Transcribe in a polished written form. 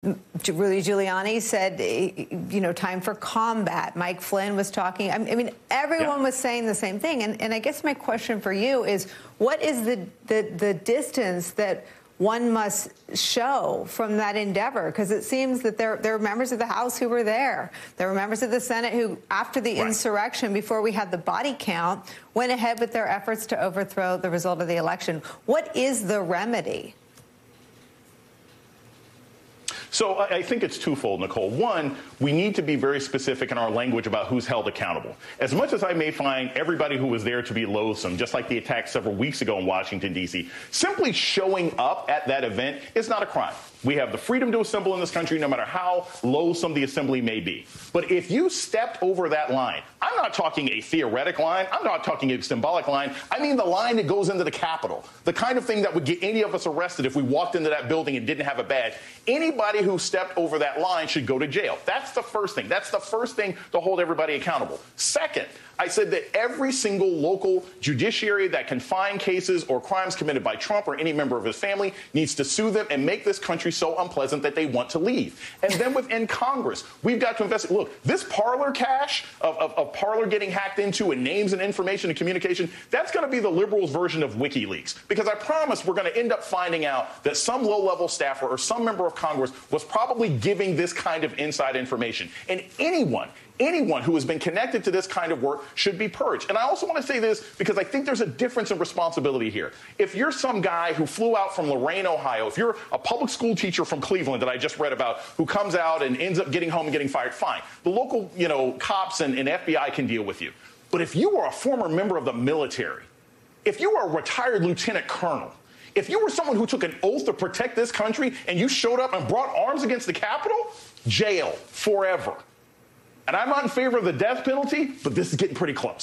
Rudy Giuliani said, time for combat. Mike Flynn was talking. I mean, everyone was saying the same thing. And I guess my question for you is, what is the distance that one must show from that endeavor? Because it seems that there were members of the House who were there. There were members of the Senate who, after the insurrection, before we had the body count, went ahead with their efforts to overthrow the result of the election. What is the remedy? So I think it's twofold, Nicole. One, we need to be very specific in our language about who's held accountable. As much as I may find everybody who was there to be loathsome, just like the attack several weeks ago in Washington, D.C., simply showing up at that event is not a crime. We have the freedom to assemble in this country, no matter how loathsome the assembly may be. But if you stepped over that line, I'm not talking a theoretic line, I'm not talking a symbolic line, I mean the line that goes into the Capitol, the kind of thing that would get any of us arrested if we walked into that building and didn't have a badge. Anybody who stepped over that line should go to jail. That's the first thing. That's the first thing to hold everybody accountable. Second, I said that every single local judiciary that can find cases or crimes committed by Trump or any member of his family needs to sue them and make this country so unpleasant that they want to leave. And then within Congress, we've got to invest. Look, this Parler cache of Parler getting hacked into and names and information and communication, that's going to be the liberals' version of WikiLeaks. Because I promise we're going to end up finding out that some low-level staffer or some member of Congress was probably giving this kind of inside information. And anyone who has been connected to this kind of work should be purged. And I also want to say this because I think there's a difference in responsibility here. If you're some guy who flew out from Lorain, Ohio, if you're a public school teacher from Cleveland that I just read about who comes out and ends up getting home and getting fired, fine. The local, cops and FBI can deal with you. But if you were a former member of the military, if you were a retired lieutenant colonel, if you were someone who took an oath to protect this country and you showed up and brought arms against the Capitol, jail forever. And I'm not in favor of the death penalty, but this is getting pretty close.